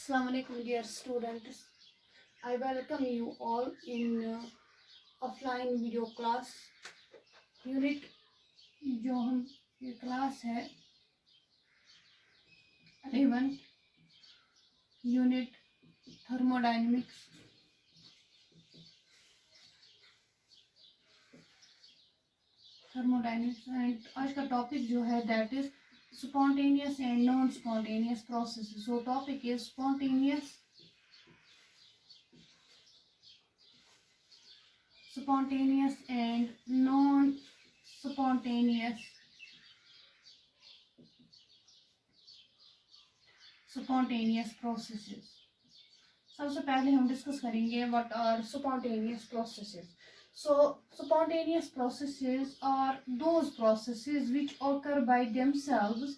Assalamu alaikum dear students. I welcome you all in offline video class. Unit जो हम ये class है 11 unit thermodynamics and आज का टॉपिक जो है that is spontaneous and non-spontaneous processes. So topic is spontaneous and non-spontaneous processes. सबसे पहले हम डिस्कस करेंगे what are spontaneous processes. So spontaneous processes are those processes which occur by themselves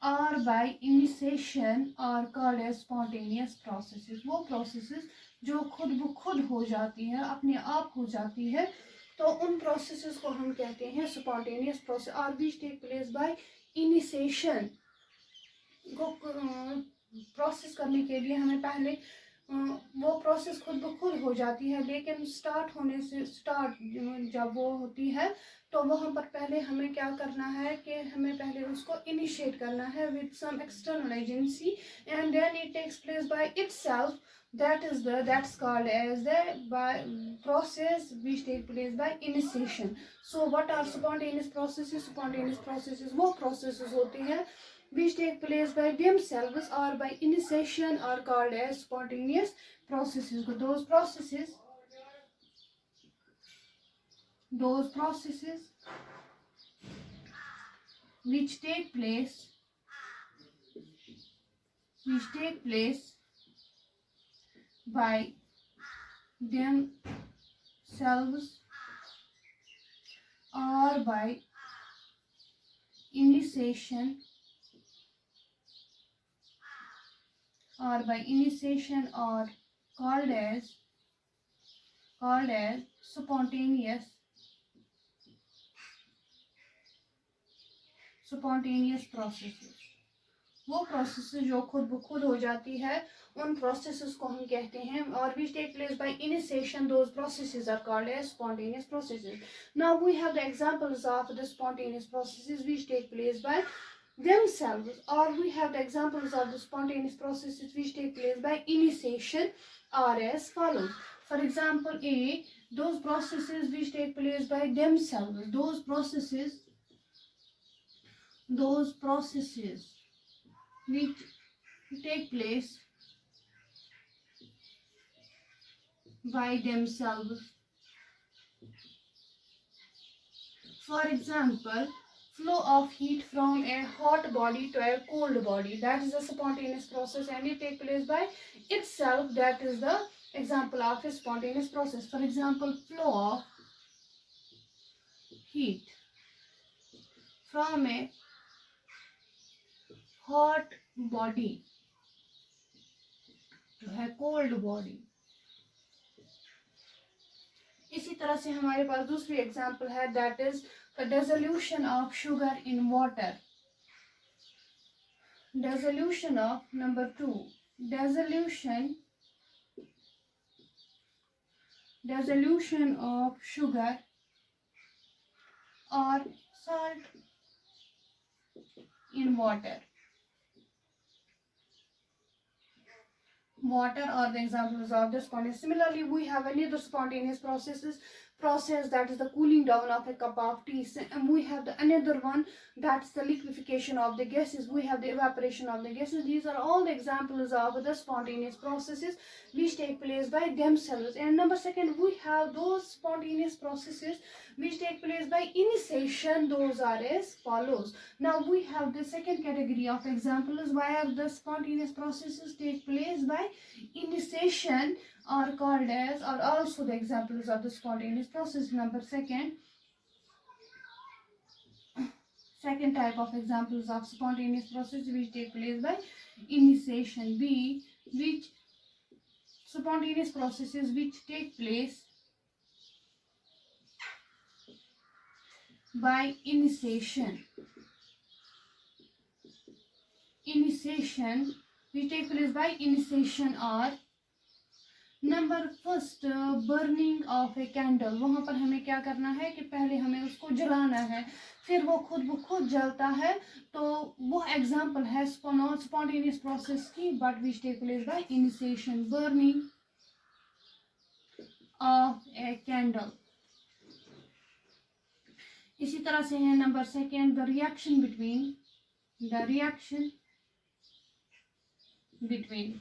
or by initiation are called as spontaneous processes. वो processes जो खुद ब खुद हो जाती है, अपने आप हो जाती है, तो उन processes को हम कहते हैं spontaneous process or which take place by initiation. को प्रोसेस करने के लिए हमें पहले वो प्रोसेस खुद ब खुद हो जाती है, लेकिन स्टार्ट जब वो होती है तो वहाँ पर पहले हमें क्या करना है कि हमें पहले उसको इनिशिएट करना है with some external agency and then it takes place by itself. That's called as the process which take place by initiation. So what are spontaneous processes? Spontaneous processes वो processes होते हैं which take place by themselves or by initiation are called as spontaneous processes. Those processes which take place by themselves or by initiation are called as spontaneous processes. वो processes जो खुद ब खुद हो जाती है उन प्रोसेसेस को हम कहते हैं और which take place by initiation. Those processes are called as spontaneous processes. Now we have the examples of the spontaneous processes which take place by themselves, or we have the examples of the spontaneous processes which take place by initiation are as follows. For example, A, those processes which take place by themselves, those processes which take place by themselves. For example, flow of heat from a hot body to a cold body, that is a spontaneous process and it takes place by itself. That is the example of a spontaneous process. For example, flow of heat from a hot body to a cold body. इसी तरह से हमारे पास दूसरी example है that is the dissolution of sugar in water. Number 2, dissolution of sugar or salt in water. Are the examples of the spontaneous. Similarly, we have another spontaneous process that is the cooling down of a cup of tea, and we have another one that's the liquefaction of the gases. We have the evaporation of the gases. These are all the examples of the spontaneous processes which take place by themselves. And number second, we have those spontaneous processes which take place by initiation. Those are as follows. Now we have the second category of examples where the spontaneous processes take place by initiation are called as, or also the examples of the spontaneous process. Number second type of examples of spontaneous process which take place by initiation. B, which spontaneous processes which take place by initiation which take place by initiation are number first burning of a candle. वहां पर हमें क्या करना है कि पहले हमें उसको जलाना है, फिर वो खुद ब खुद जलता है। तो वो एग्जांपल है नॉन स्पॉन्टेनियस प्रोसेस की, but which take place by initiation, burning of a candle. इसी तरह से है number second the reaction between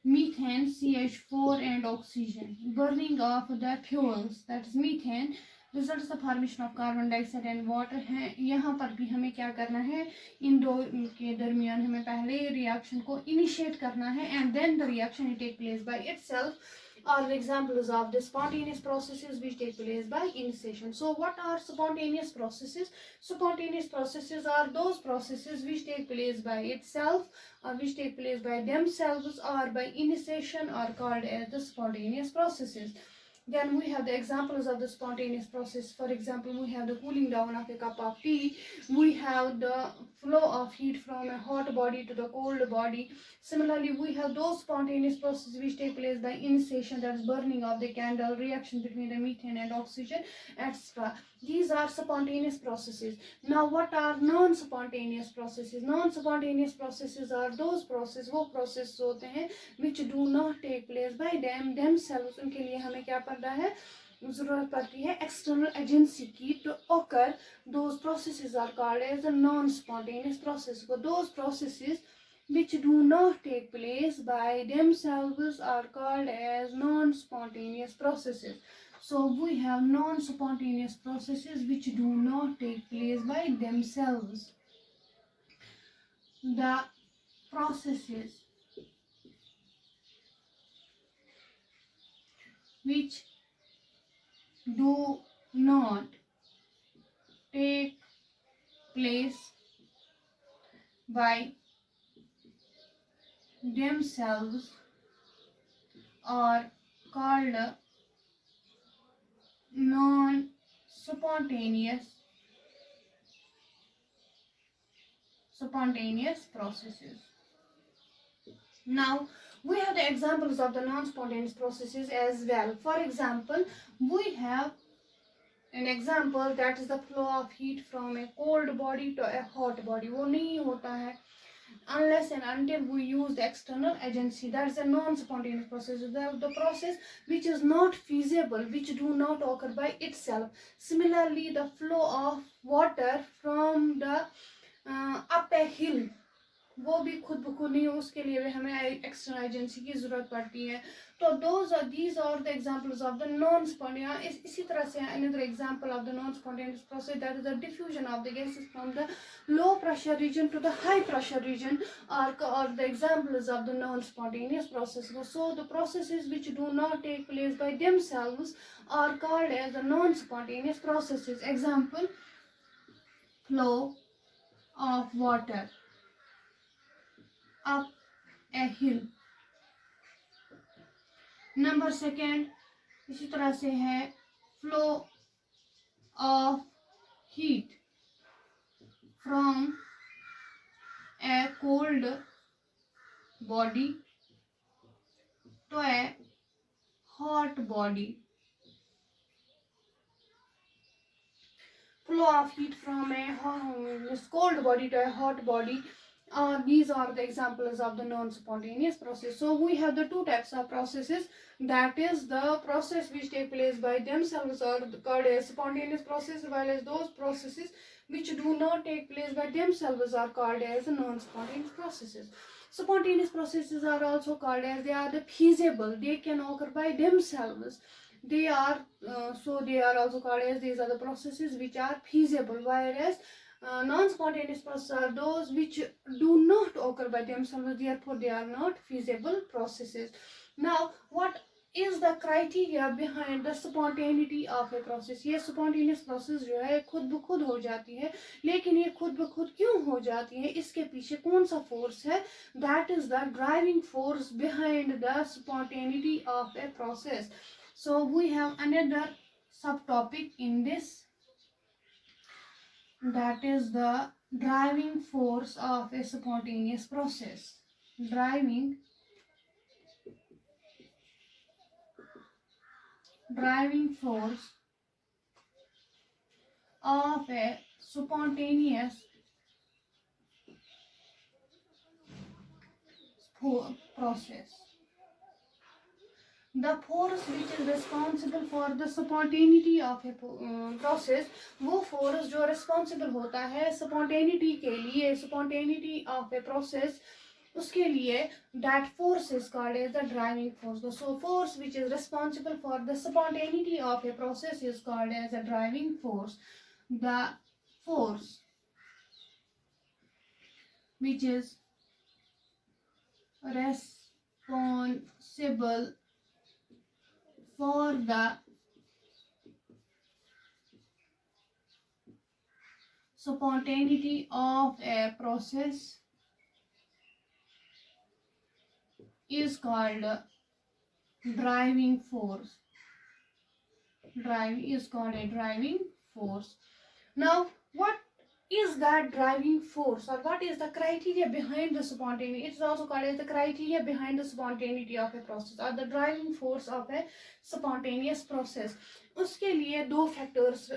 methane CH4 and oxygen. Burning of the fuels, that is methane, results the formation of carbon dioxide and water है। यहाँ पर भी हमें क्या करना है, इन दो के दरमियान हमें पहले रिएक्शन को इनिशिएट करना है and then the reaction it take place by itself are the examples of the spontaneous processes which take place by initiation. So what are spontaneous processes? Spontaneous processes are those processes which take place by itself or which take place by themselves or by initiation are called as the spontaneous processes. Then we have the examples of the spontaneous process. For example, we have the cooling down of a cup of tea. We have the flow of heat from a hot body to the cold body. Similarly, we have those spontaneous processes which take place by initiation, that is burning of the candle, reaction between the methane and oxygen, etc. These are spontaneous processes. Now, what are non-spontaneous processes? Non-spontaneous processes are those processes, वो processes होते हैं which do not take place by themselves. उनके लिए हमें क्या पड़ता है, जरूरत पड़ती है external agency की to occur. Those processes are called as the non-spontaneous processes. So those processes which do not take place by themselves are called as non-spontaneous processes. So we have non-spontaneous processes which do not take place by themselves. The processes which do not take place by themselves are called non-spontaneous processes. Now we have the examples of the non-spontaneous processes as well. For example, we have an example that is the flow of heat from a cold body to a hot body. वो नहीं होता है unless and until we use the external agency. That is a non-spontaneous process, the process which is not feasible, which do not occur by itself. Similarly, the flow of water from the up a hill, वो भी खुद ब खुद नहीं, उसके लिए भी हमें एक्सटर्नल एजेंसी की जरूरत पड़ती है. तो these are the examples of the non-spontaneous. इसी तरह से another example of the non-spontaneous process, that is the diffusion of the gases from the low pressure region to the high pressure region are the examples of the non-spontaneous process. So the processes which do not take place by themselves are called as the non-spontaneous processes. Example, flow of water up a hill. Number second इसी तरह से है flow of heat from a cold body to a hot body. Flow of heat from a cold body to a hot body. These are the examples of the non-spontaneous process. So we have the two types of processes. That is the process which take place by themselves are called as spontaneous process, while as those processes which do not take place by themselves are called as non-spontaneous processes. Spontaneous processes are also called as they are the feasible. They can occur by themselves. They are they are also called as these are the processes which are feasible, whereas non-spontaneous processes are those which do not occur by themselves, therefore they are not feasible processes. Now, what is the criteria behind the spontaneity of a process? ये spontaneous process जो है खुद ब खुद हो जाती है, लेकिन ये खुद ब खुद क्यों हो जाती है, इसके पीछे कौन सा force है? That is the driving force behind the spontaneity of a process. So we have another subtopic in this, that is the driving force of a spontaneous process. Driving force of a spontaneous process. The force which is responsible for the spontaneity of a process, वो force जो responsible होता है spontaneity के लिए, spontaneity of a process, उसके लिए that force is called as the driving force. So force which is responsible for the spontaneity of a process is called as a driving force. The force which is responsible for the spontaneity of a process is called driving force. Is called a driving force. Now, what is that driving force, or what is the criteria behind the spontaneity? It is also called as the criteria behind the spontaneity of a process, or the driving force of a spontaneous process. उसके लिए दो factors,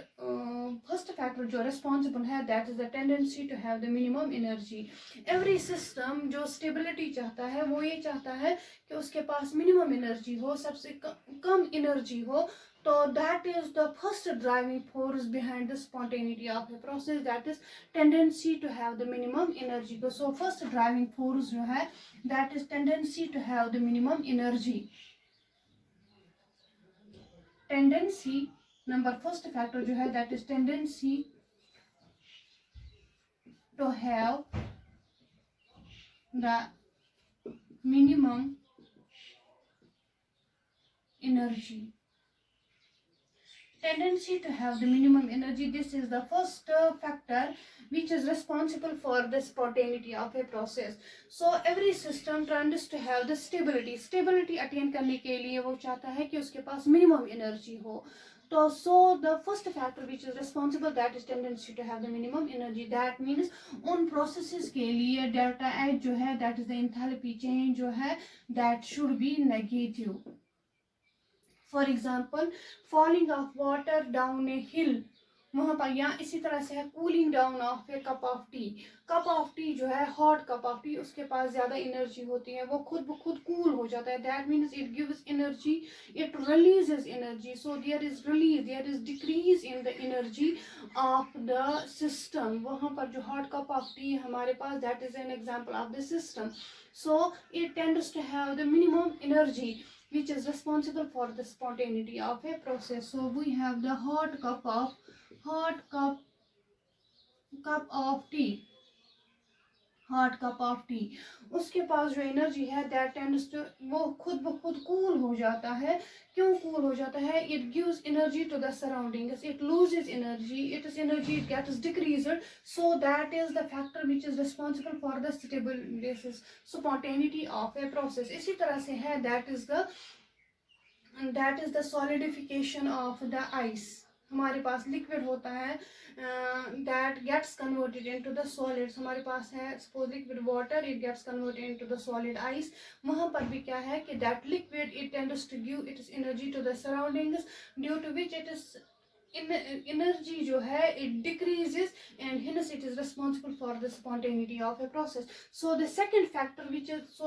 first factor जो responsible है that is the tendency to have the minimum energy. Every system जो stability चाहता है वो ये चाहता है कि उसके पास मिनिमम एनर्जी हो, सबसे कम एनर्जी हो. So that is the first driving force behind the spontaneity of a process, that is tendency to have the minimum energy. So first driving force जो है that is tendency to have the minimum energy. Tendency number first factor जो है that is tendency to have the minimum energy. Tendency to have the minimum energy, this is the first factor which is responsible for the spontaneity of a process. So every system tries to have the stability attain करने के लिए वो चाहता है कि उसके पास minimum energy हो. तो so the first factor which is responsible, that is tendency to have the minimum energy. That means उन processes के लिए delta H जो है that is the enthalpy change जो है that should be negative. For example falling of water down a hill, वहाँ पर, या इसी तरह से है cooling down of a cup of tea. Cup of tea जो है हॉट कप ऑफ टी, उसके पास ज़्यादा एनर्जी होती है, वो खुद ब खुद कूल हो जाता है. That means it gives energy, it releases energy. So there is decrease in the energy of the system. वहाँ पर जो हॉट कप ऑफ टी हमारे पास, that is an example of the system. So it tends to have the minimum energy which is responsible for the spontaneity of a process. So we have the hot cup of tea. Hot cup of T, उसके पास जो energy है that tends to, वो खुद ब खुद cool हो जाता है. क्यों कूल हो जाता है? It gives energy to the surroundings, it loses energy, it is energy it gets decreased. So that is the factor which is responsible for the spontaneity of a process. इसी तरह से है that is the solidification of the ice. हमारे पास liquid होता है that gets converted into the solids. हमारे पास है suppose liquid water, it gets converted into the solid ice. वहाँ पर भी क्या है कि that liquid it tends to give it is energy to the surroundings, due to which it is energy जो है it decreases, and hence it is responsible for the spontaneity of a process. So the second factor which is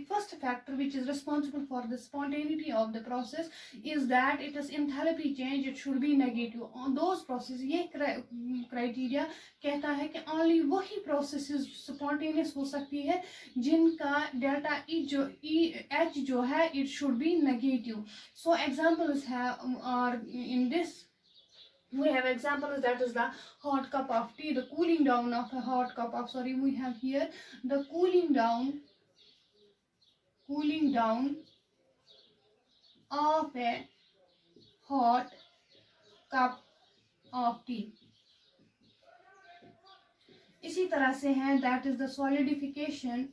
first factor which is responsible for the spontaneity of the process is that it is enthalpy change, it should be negative on those processes. ये criteria कहता है कि only वही processes spontaneous हो सकती है जिनका delta H जो है it should be negative. So examples are in this. We have examples, that is the hot cup of tea, the cooling down of a hot cup of, we have here the cooling down of a hot cup of tea. इसी तरह से है that is the solidification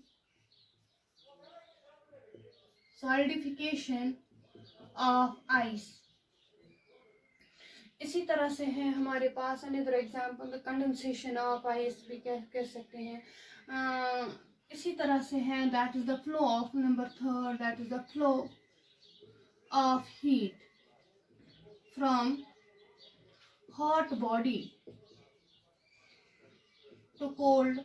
of ice. इसी तरह से है हमारे पास another example the condensation of ice भी कह सकते हैं। इसी तरह से है that is the flow of number third, that is the flow of heat from hot body to cold.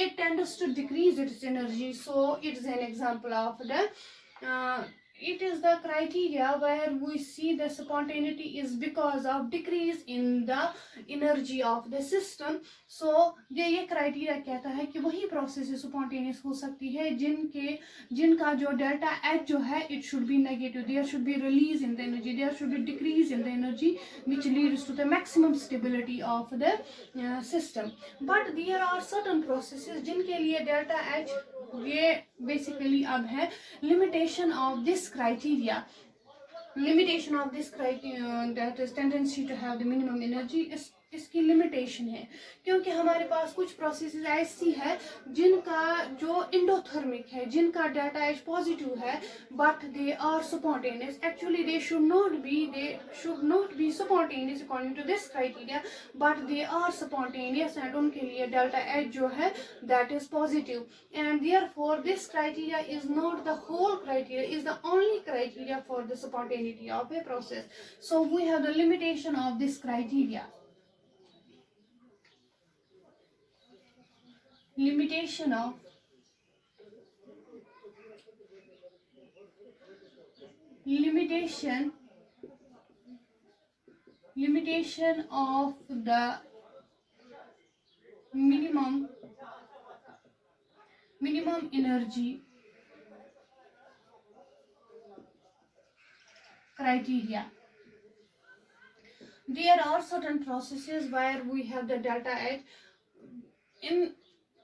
It tends to decrease its energy, so it is an example of the it is the criteria where we see the spontaneity is because of decrease in the energy of the system. So ये criteria कहता है कि वही process spontaneous हो सकती है जिनका जो डेल्टा एच जो है it should be negative, there should be release in the energy, there should be decrease in the energy which leads to the maximum stability of the system. But there are certain processes जिनके लिए delta H ये basically अब है limitation of this criteria. Limitation of this criteria, that is tendency to have the minimum energy, इसकी limitation है क्योंकि हमारे पास कुछ प्रोसेसेस ऐसी है जिनका जो इंडोथर्मिक है, जिनका डेल्टा एच पॉजिटिव है, but they are spontaneous. Actually they should not be spontaneous according to this criteria, but they are spontaneous and उनके लिए डेल्टा एच जो है that is positive. And therefore this criteria is not the whole criteria, is the only criteria for the spontaneity of a process. So we have the limitation of this criteria. Limitation of the minimum energy criteria. There are certain processes where we have the delta H. In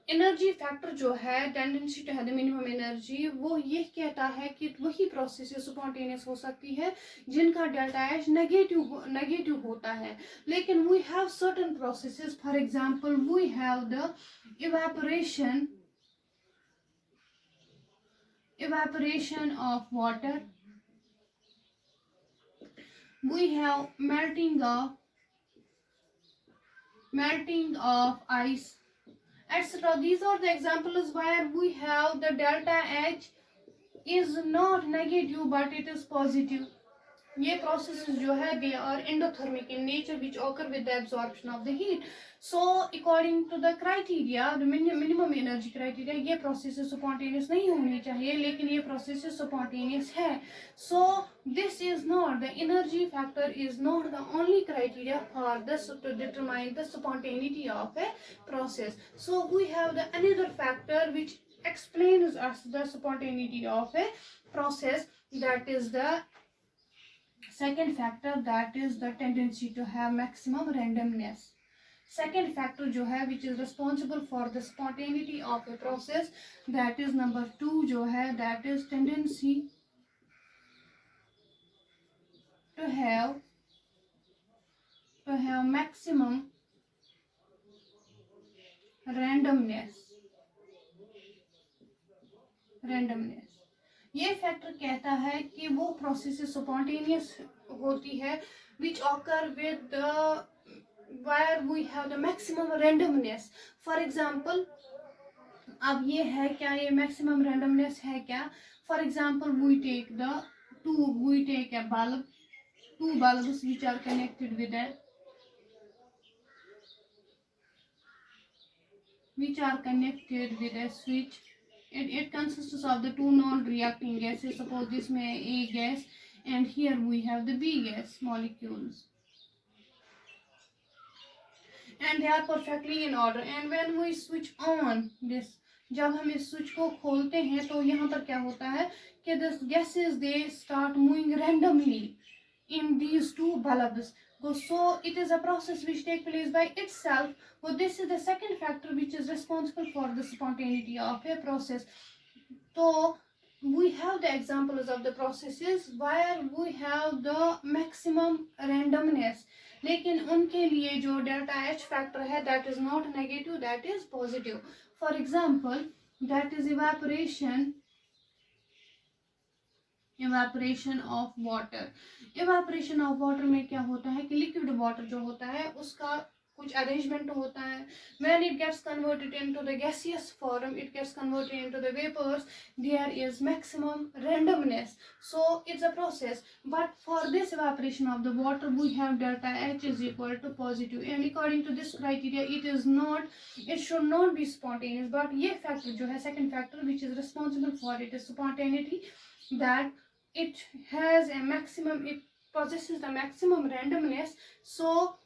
energy factor जो है tendency to have the minimum energy, वो ये कहता है कि वही process spontaneous हो सकती है जिनका डेल्टा एच नेगेटिव होता है. लेकिन we have certain processes, for example we have the evaporation of water, we have melting of ice, etc. These are the examples where we have the delta H is not negative but it is positive. ये processes जो है they are endothermic in nature which occur with the absorption of the heat. So according to the criteria, the minimum energy criteria, ये processes spontaneous नहीं होनी चाहिए लेकिन ये processes spontaneous है. So this is not, the energy factor is not the only criteria for this to determine the spontaneity of a process. So we have the another factor which explains us the spontaneity of a process, that is the second factor, that is the tendency to have maximum randomness. Second factor जो है which is responsible for the spontaneity of a process, that is number 2 जो है, that is tendency to have maximum randomness. ये factor कहता है कि वो process spontaneous होती है which occur with the where we have the maximum randomness. For example, अब ये है क्या, ये maximum randomness है क्या? For example, we take a bulb, two bulbs which are connected with a switch. It consists of the two non-reacting gases. Suppose this may A gas and here we have the B gas molecules, and they are perfectly in order. And when we switch on this, जब हम इस switch को खोलते हैं तो यहाँ पर क्या होता है कि the gases they start moving randomly in these two bulbs. So it is a process which takes place by itself. So this is the second factor which is responsible for the spontaneity of a process. So we have the examples of the processes where we have the maximum randomness, लेकिन उनके लिए जो delta H factor है that is not negative, that is positive. For example, that is evaporation evaporation of water. Evaporation of water में क्या होता है कि लिक्विड वाटर जो होता है उसका कुछ अरेंजमेंट होता है। when it gets converted into the gaseous form, it gets converted into the vapors, there is maximum randomness, so it's a process. But for this evaporation of the water we have delta H is equal to positive, and according to this criteria it should not be spontaneous. but ये factor जो है second factor which is responsible for it is spontaneity, that it has a maximum, it possesses the maximum randomness, so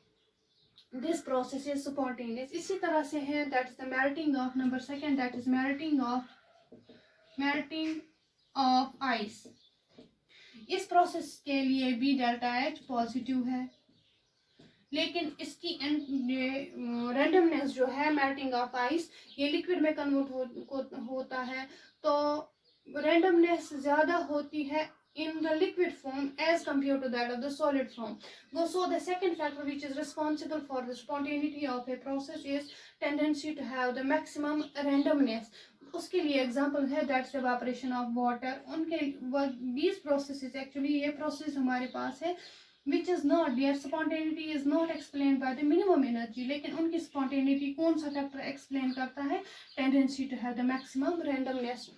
this process is spontaneous. इसी तरह से है that is the melting of number second, that is melting of ice. इस process के लिए भी delta H positive है, लेकिन इसकी रैंडमनेस जो है मेल्टिंग ऑफ आइस ये लिक्विड में कन्वर्ट होता है, तो रैंडमनेस ज्यादा होती है in the liquid form as compared to that of the solid form. So the second factor which is responsible for the spontaneity of a process is tendency to have the maximum randomness. उसके लिए example है that's evaporation of water. उनके these processes actually ये process हमारे पास है which is not, their spontaneity is not explained by the minimum energy, लेकिन उनकी spontaneity कौन सा factor explain करता है? Tendency to have the maximum randomness.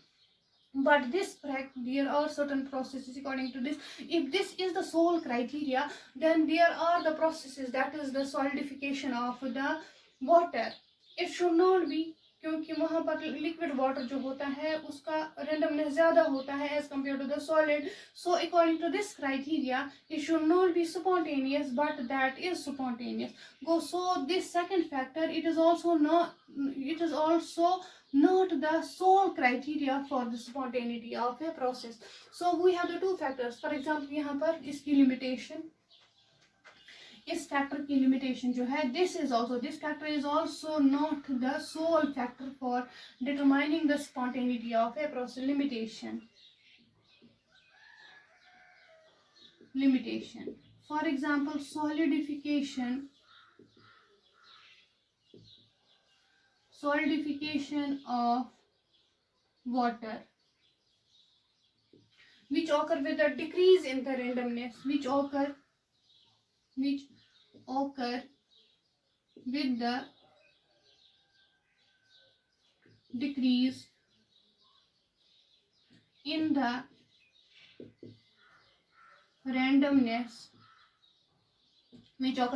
But this there are certain processes according to this. If this is the sole criteria, then there are the processes that is the solidification of the water. It should not be, क्योंकि वहाँ पर liquid water जो होता है उसका randomness ज्यादा होता है as compare to the solid. So according to this criteria it should not be spontaneous but that is spontaneous. So this second factor it is also not the sole criteria for the spontaneity of a process. So we have the two factors. For example यहाँ पर इसकी limitation, इस factor की limitation जो है this factor is also not the sole factor for determining the spontaneity of a process. Limitation. For example, solidification of water which occur with a decrease in the randomness, which occur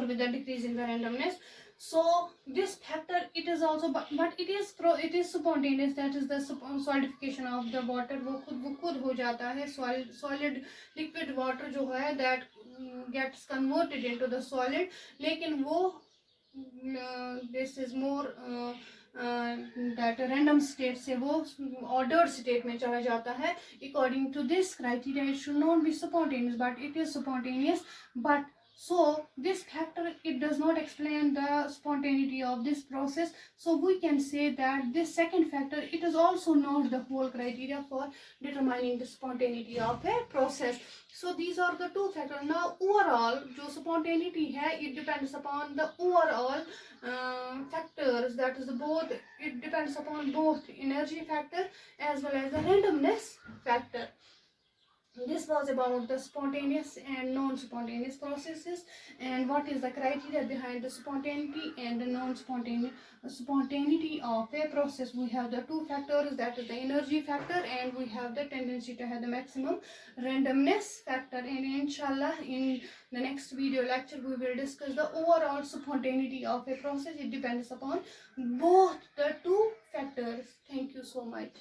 with the decrease in the randomness, so this factor it is also but it is spontaneous, that is the solidification of the water. वो खुद हो जाता है. solid liquid water जो है that gets converted into the solid, लेकिन वो this is more that random state से वो ordered state में चला जाता है. According to this criteria it should not be spontaneous, but it is spontaneous. But so this factor it does not explain the spontaneity of this process, so we can say that this second factor it is also not the whole criteria for determining the spontaneity of a process. So these are the two factors. Now overall जो spontaneity है it depends upon the overall factors, that is it depends upon both energy factor as well as the randomness factor. This was about the spontaneous and non-spontaneous processes and what is the criteria behind the spontaneity and the non-spontaneity of a process. We have the two factors, that is the energy factor and we have the tendency to have the maximum randomness factor. And inshallah in the next video lecture we will discuss the overall spontaneity of a process. It depends upon both the two factors. Thank you so much.